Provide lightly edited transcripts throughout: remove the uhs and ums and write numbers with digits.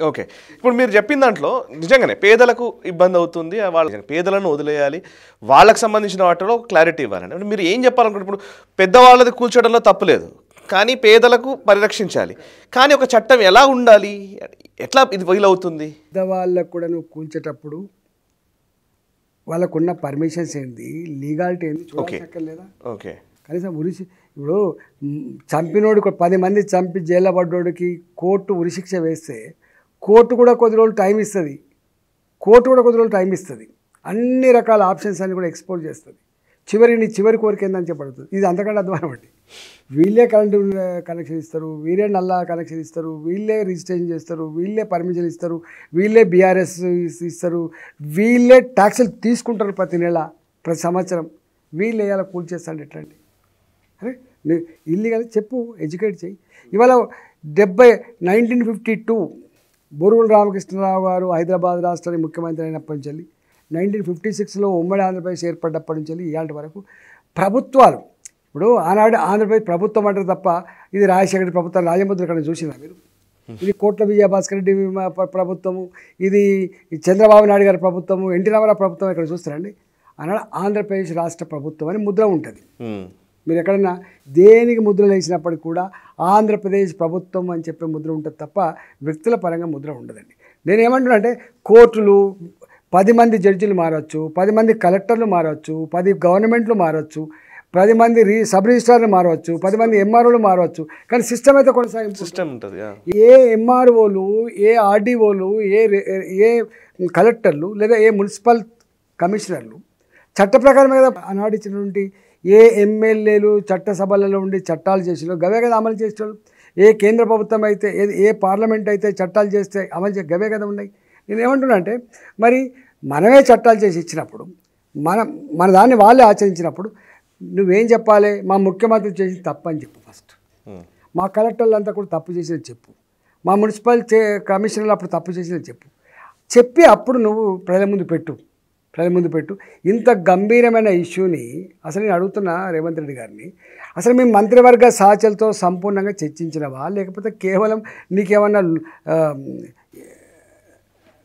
Okay. ఇప్పుడు మీరు చెప్పిన దాంట్లో నిజంగానే పేదలకు ఇబ్బంది అవుతుంది. వాళ్ళ పేదలను వదిలేయాలి. వాళ్ళకి సంబంధించిన వాటిలో క్లారిటీ ఇవ్వాలండి. అంటే మీరు ఏం చెప్పాలనుకుంటే ఇప్పుడు పెద్దవాళ్ళది కూల్చడంలో తప్పులేదు. కానీ పేదలకు పరిరక్షించాలి. కానీ ఒక చట్టం ఎలా ఉండాలి? ఎట్లా ఇది వీలవుతుంది? పెద్దవాళ్ళకు కూడా నువ్వు కూల్చేటప్పుడు వాళ్ళకున్న పర్మిషన్స్ ఏంది, లీగాలిటీ ఏంది చూడక్కర్లేదా? ఓకే. కనీసం ఇప్పుడు చంపినోడు 10 మంది చంపి జైల్లో పడ్డోడికి కోర్టు ఉరిశిక్ష వేస్తే కోర్టు కూడా కొద్ది రోజులు టైం ఇస్తుంది. అన్ని రకాల ఆప్షన్స్ అన్ని కూడా ఎక్స్ప్లోర్ చేస్తుంది. చివరి కోరిక ఏందని చెప్పబడుతుంది. ఇది అంతకంటే అధ్వానం అండి. వీళ్ళే కరెంటు కనెక్షన్ ఇస్తారు, వీళ్ళే నల్లా కనెక్షన్ ఇస్తారు, వీళ్ళే రిజిస్ట్రేషన్ చేస్తారు, వీళ్ళే పర్మిషన్ ఇస్తారు, వీళ్ళే బీఆర్ఎస్ ఇస్తారు, వీళ్ళే ట్యాక్సులు తీసుకుంటారు ప్రతి నెల ప్రతి సంవత్సరం. వీళ్ళు వేయాల కూల్చేస్తాడు ఎట్లండి? అరే ఇల్లీగల్ చెప్పు, ఎడ్యుకేట్ చేయి. ఇవాళ 1952 బూరుగుల రామకృష్ణరావు గారు హైదరాబాద్ రాష్ట్రానికి ముఖ్యమంత్రి అయినప్పటి నుంచి 1956లో ఉమ్మడి ఆంధ్రప్రదేశ్ ఏర్పడ్డప్పటి నుంచి ఇవాళ వరకు ప్రభుత్వాలు, ఇప్పుడు ఆనాడు ఆంధ్రప్రదేశ్ ప్రభుత్వం అంటారు తప్ప ఇది రాజశేఖర ప్రభుత్వం రాజముద్ర ఇక్కడ చూసినా మీరు? ఇది కోట్ల విజయభాస్కర్ రెడ్డి ప్రభుత్వము, ఇది చంద్రబాబు నాయుడు గారి ప్రభుత్వము, ఎన్టీ రామారావు ప్రభుత్వం ఇక్కడ చూస్తారండి. ఆనాడు ఆంధ్రప్రదేశ్ రాష్ట్ర ప్రభుత్వం అని ముద్ర ఉంటుంది. మీరు ఎక్కడన్నా దేనికి ముద్రలు వేసినప్పటికీ కూడా ఆంధ్రప్రదేశ్ ప్రభుత్వం అని చెప్పే ముద్ర ఉంటుంది తప్ప వ్యక్తుల పరంగా ముద్ర ఉండదండి. నేనేమంటున్నా అంటే కోర్టులు 10 మంది జడ్జిలు మారవచ్చు, 10 మంది కలెక్టర్లు మారవచ్చు, 10 గవర్నమెంట్లు మారవచ్చు, 10 మంది సబ్ రిజిస్ట్రార్లు మారవచ్చు, 10 మంది ఎంఆర్ఓలు మారవచ్చు. కానీ సిస్టమ్ అయితే కొనసాగింపు సిస్టమ్ ఉంటుంది. ఏ ఎంఆర్ఓలు, ఏ ఆర్డీఓలు, ఏ కలెక్టర్లు లేదా ఏ మున్సిపల్ కమిషనర్లు చట్ట ప్రకారం మీద అనాడిచ్చినటువంటి ఏ ఎమ్మెల్యేలు చట్టసభలలో ఉండి చట్టాలు చేసినో గవే కదా అమలు చేసేవాళ్ళు. ఏ కేంద్ర ప్రభుత్వం అయితే ఏ పార్లమెంట్ అయితే చట్టాలు చేస్తే అమలు గవే కదా ఉన్నాయి. నేను ఏమంటున్నా అంటే మరి మనమే చట్టాలు చేసి ఇచ్చినప్పుడు మన దాన్ని వాళ్ళే ఆచరించినప్పుడు నువ్వేం చెప్పాలి? మా ముఖ్యమంత్రి చేసింది తప్పు అని చెప్పు ఫస్ట్. మా కలెక్టర్లు అంతా కూడా తప్పు చేసేది చెప్పు. మా మున్సిపల్ కమిషనర్లు అప్పుడు తప్పు చేసేది చెప్పి అప్పుడు నువ్వు ప్రజల ముందు పెట్టు. ఇంత గంభీరమైన ఇష్యూని అసలు నేను అడుగుతున్నా రేవంత్ రెడ్డి గారిని, అసలు మీ మంత్రివర్గ సహచరులతో సంపూర్ణంగా చర్చించినవా? లేకపోతే కేవలం నీకేమన్నా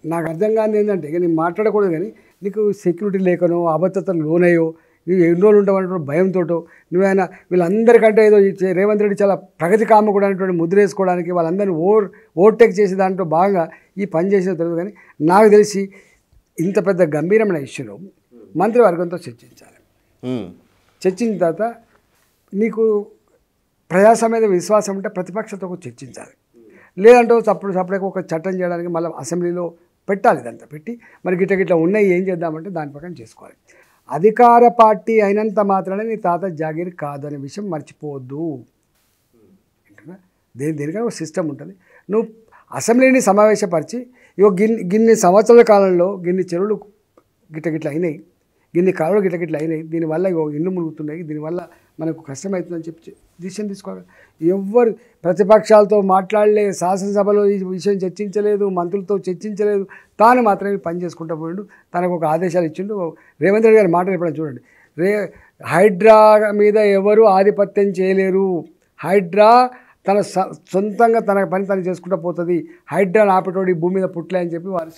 నాకు అర్థం కాదు ఏంటంటే ఇక నేను మాట్లాడకూడదు కానీ నీకు సెక్యూరిటీ లేకనో అభద్రతలు లోనయ్యో నువ్వు ఎన్ని రోజులు ఉంటావంటే భయంతో నువ్వైనా వీళ్ళందరికంటే ఏదో రేవంత్ రెడ్డి చాలా ప్రగతి కామకుడు అనేటువంటి ముద్ర వేసుకోవడానికి వాళ్ళందరినీ ఓవర్టేక్ చేసే దాంట్లో బాగా ఈ పని చేసిన తెలియదు. కానీ నాకు తెలిసి ఇంత పెద్ద గంభీరమైన ఇష్యూలో మంత్రివర్గంతో చర్చించాలి. చర్చించిన తర్వాత నీకు ప్రజాస్వామ్య విశ్వాసం ఉంటే ప్రతిపక్షంతో చర్చించాలి. లేదంటే సపరేట్గా ఒక చట్టం చేయడానికి మళ్ళీ అసెంబ్లీలో పెట్టాలి. ఇదంతా పెట్టి మరి గిట్ల ఉన్నాయి ఏం చేద్దామంటే దాని ప్రకారం చేసుకోవాలి. అధికార పార్టీ అయినంత మాత్రమే నీ తాత జాగీర్ కాదు అనే విషయం మర్చిపోవద్దు. దేనికైనా ఒక సిస్టమ్ ఉంటుంది. నువ్వు అసెంబ్లీని సమావేశపరిచి ఇగో గిన్ని సంవత్సరాల కాలంలో గిన్ని చెరువులు గిట్ల అయినాయి, గిన్ని కాలువలు గిట్ల అయినాయి, దీనివల్ల ఇగో ఇల్లు మునుగుతున్నాయి, దీనివల్ల మనకు కష్టమవుతుందని చెప్పి డిసిషన్ తీసుకోవాలి. ఎవ్వరు ప్రతిపక్షాలతో మాట్లాడలే, శాసనసభలో ఈ విషయం చర్చించలేదు, మంత్రులతో చర్చించలేదు, తాను మాత్రమే పని చేసుకుంటూ పోయిండు. తనకు ఒక ఆదేశాలు ఇచ్చిండు. రేవంత్ రెడ్డి గారి మాటలు ఎప్పుడైనా చూడండి. హైడ్రా మీద ఎవరు ఆధిపత్యం చేయలేరు, హైడ్రా తన సొంతంగా తన పని తను చేసుకుంటూ పోతుంది, హైడ్రా ఆపేటోడు భూమి మీద పుట్టలే అని చెప్పి వారు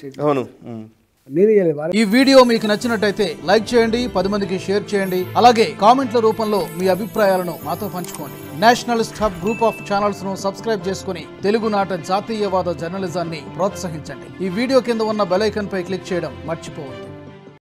ఈ వీడియో మీకు నచ్చినట్టయితే లైక్ చేయండి, 10 మందికి షేర్ చేయండి, అలాగే కామెంట్ల రూపంలో మీ అభిప్రాయాలను మాతో పంచుకోండి. Nationalist hub group of channels ను సబ్స్క్రైబ్ చేసుకుని తెలుగునాట జాతీయవాద జర్నలిజాన్ని ప్రోత్సహించండి. ఈ వీడియో కింద ఉన్న బెల్ ఐకాన్ పై క్లిక్ చేయడం మర్చిపోవద్దు.